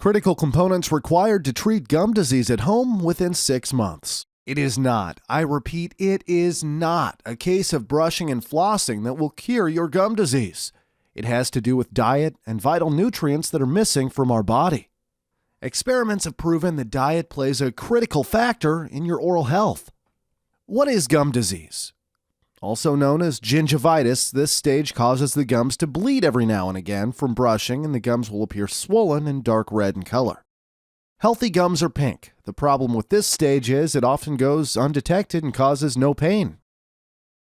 Critical components required to treat gum disease at home within 6 months. It is not, I repeat, it is not a case of brushing and flossing that will cure your gum disease. It has to do with diet and vital nutrients that are missing from our body. Experiments have proven that diet plays a critical factor in your oral health. What is gum disease? Also known as gingivitis, this stage causes the gums to bleed every now and again from brushing, and the gums will appear swollen and dark red in color. Healthy gums are pink. The problem with this stage is it often goes undetected and causes no pain.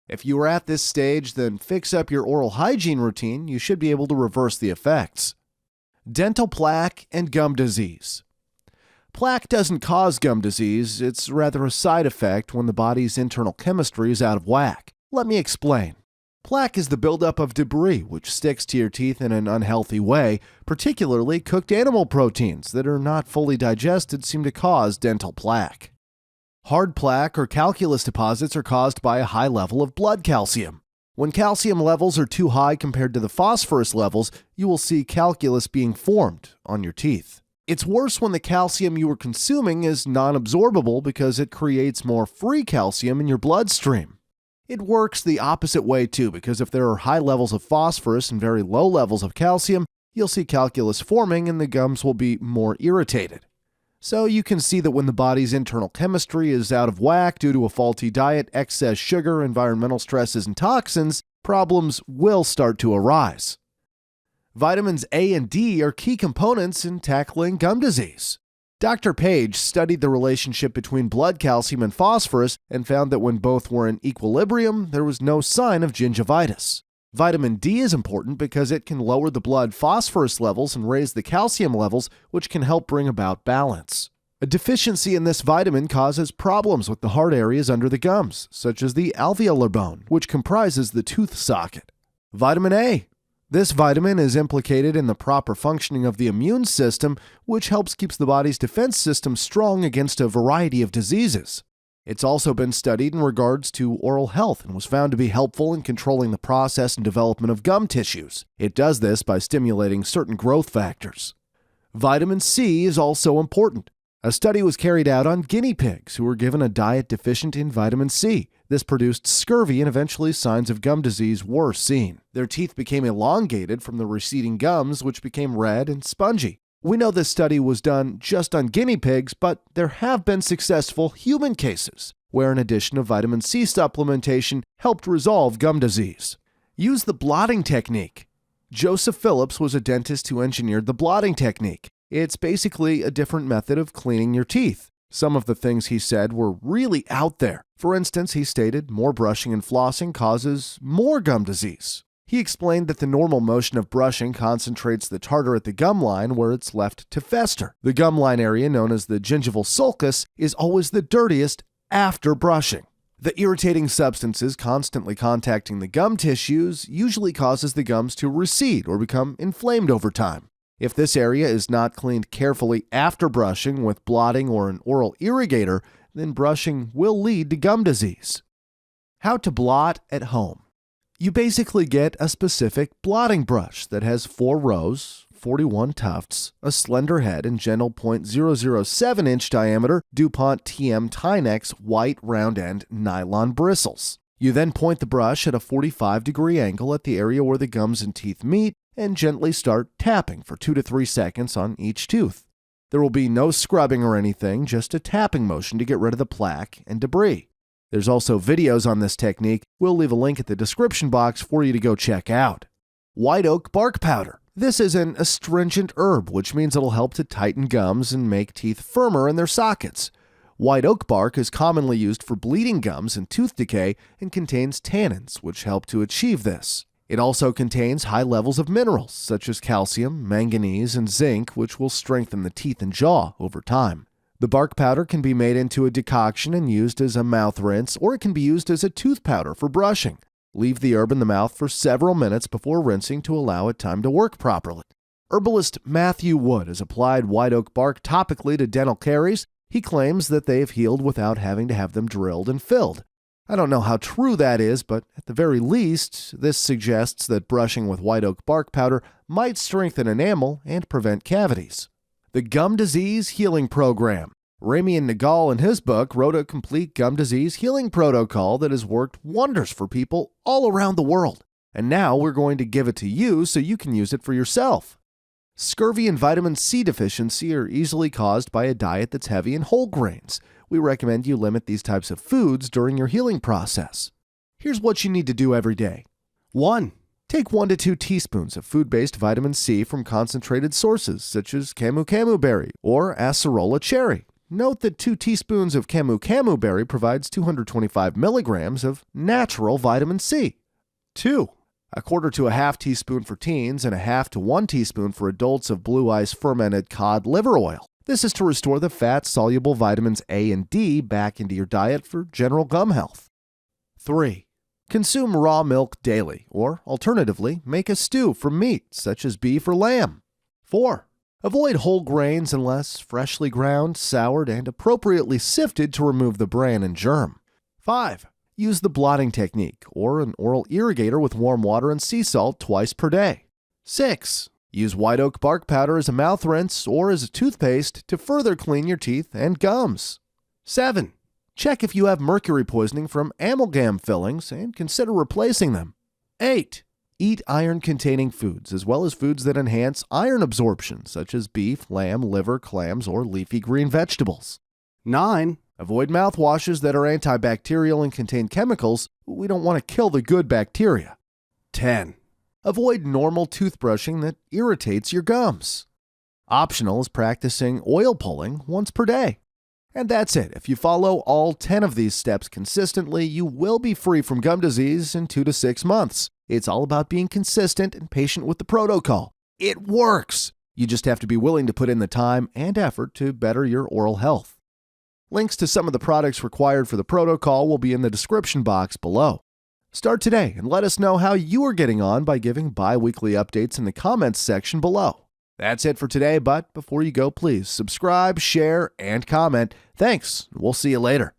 If you are at this stage, then fix up your oral hygiene routine. You should be able to reverse the effects. Dental plaque and gum disease. Plaque doesn't cause gum disease. It's rather a side effect when the body's internal chemistry is out of whack. Let me explain. Plaque is the buildup of debris which sticks to your teeth in an unhealthy way. Particularly cooked animal proteins that are not fully digested seem to cause dental plaque. Hard plaque or calculus deposits are caused by a high level of blood calcium. When calcium levels are too high compared to the phosphorus levels, you will see calculus being formed on your teeth. It's worse when the calcium you are consuming is non-absorbable because it creates more free calcium in your bloodstream. It works the opposite way too, because if there are high levels of phosphorus and very low levels of calcium, you'll see calculus forming and the gums will be more irritated. So you can see that when the body's internal chemistry is out of whack due to a faulty diet, excess sugar, environmental stresses, and toxins, problems will start to arise. Vitamins A and D are key components in tackling gum disease. Dr. Page studied the relationship between blood calcium and phosphorus and found that when both were in equilibrium, there was no sign of gingivitis. Vitamin D is important because it can lower the blood phosphorus levels and raise the calcium levels, which can help bring about balance. A deficiency in this vitamin causes problems with the hard areas under the gums, such as the alveolar bone, which comprises the tooth socket. Vitamin A. This vitamin is implicated in the proper functioning of the immune system, which helps keep the body's defense system strong against a variety of diseases. It's also been studied in regards to oral health and was found to be helpful in controlling the process and development of gum tissues. It does this by stimulating certain growth factors. Vitamin C is also important. A study was carried out on guinea pigs who were given a diet deficient in vitamin C. This produced scurvy and eventually signs of gum disease were seen. Their teeth became elongated from the receding gums, which became red and spongy. We know this study was done just on guinea pigs, but there have been successful human cases where an addition of vitamin C supplementation helped resolve gum disease. Use the blotting technique. Joseph Phillips was a dentist who engineered the blotting technique. It's basically a different method of cleaning your teeth. Some of the things he said were really out there. For instance, he stated more brushing and flossing causes more gum disease. He explained that the normal motion of brushing concentrates the tartar at the gum line where it's left to fester. The gum line area, known as the gingival sulcus, is always the dirtiest after brushing. The irritating substances constantly contacting the gum tissues usually causes the gums to recede or become inflamed over time. If this area is not cleaned carefully after brushing with blotting or an oral irrigator, then brushing will lead to gum disease. How to blot at home. You basically get a specific blotting brush that has 4 rows, 41 tufts, a slender head, and gentle 0.007-inch diameter DuPont TM Tinex white round end nylon bristles. You then point the brush at a 45-degree angle at the area where the gums and teeth meet and gently start tapping for 2 to 3 seconds on each tooth. There will be no scrubbing or anything, just a tapping motion to get rid of the plaque and debris. There's also videos on this technique. We'll leave a link at the description box for you to go check out. White oak bark powder. This is an astringent herb, which means it'll help to tighten gums and make teeth firmer in their sockets. White oak bark is commonly used for bleeding gums and tooth decay and contains tannins, which help to achieve this. It also contains high levels of minerals such as calcium, manganese, and zinc, which will strengthen the teeth and jaw over time. The bark powder can be made into a decoction and used as a mouth rinse, or it can be used as a tooth powder for brushing. Leave the herb in the mouth for several minutes before rinsing to allow it time to work properly. Herbalist Matthew Wood has applied white oak bark topically to dental caries. He claims that they have healed without having to have them drilled and filled. I don't know how true that is, but at the very least, this suggests that brushing with white oak bark powder might strengthen enamel and prevent cavities. The Gum Disease Healing Program. Ramian Nagal, in his book, wrote a complete gum disease healing protocol that has worked wonders for people all around the world. And now we're going to give it to you so you can use it for yourself. Scurvy and vitamin C deficiency are easily caused by a diet that's heavy in whole grains. We recommend you limit these types of foods during your healing process. Here's what you need to do every day. 1. Take 1 to 2 teaspoons of food-based vitamin C from concentrated sources such as camu berry or acerola cherry. Note that 2 teaspoons of camu berry provides 225 milligrams of natural vitamin C. 2. 1/4 to 1/2 teaspoon for teens and 1/2 to 1 teaspoon for adults of blue ice fermented cod liver oil. This is to restore the fat-soluble vitamins A and D back into your diet for general gum health. 3. Consume raw milk daily, or alternatively, make a stew from meat such as beef or lamb. 4. Avoid whole grains unless freshly ground, soured, and appropriately sifted to remove the bran and germ. 5. Use the blotting technique, or an oral irrigator with warm water and sea salt twice per day. 6. Use white oak bark powder as a mouth rinse or as a toothpaste to further clean your teeth and gums. 7. Check if you have mercury poisoning from amalgam fillings and consider replacing them. 8. Eat iron-containing foods, as well as foods that enhance iron absorption, such as beef, lamb, liver, clams, or leafy green vegetables. 9. Avoid mouthwashes that are antibacterial and contain chemicals. We don't want to kill the good bacteria. 10. Avoid normal toothbrushing that irritates your gums. Optional is practicing oil pulling once per day. And that's it. If you follow all 10 of these steps consistently, you will be free from gum disease in 2 to 6 months. It's all about being consistent and patient with the protocol. It works! You just have to be willing to put in the time and effort to better your oral health. Links to some of the products required for the protocol will be in the description box below. Start today and let us know how you are getting on by giving bi-weekly updates in the comments section below. That's it for today, but before you go, please subscribe, share, and comment. Thanks. We'll see you later.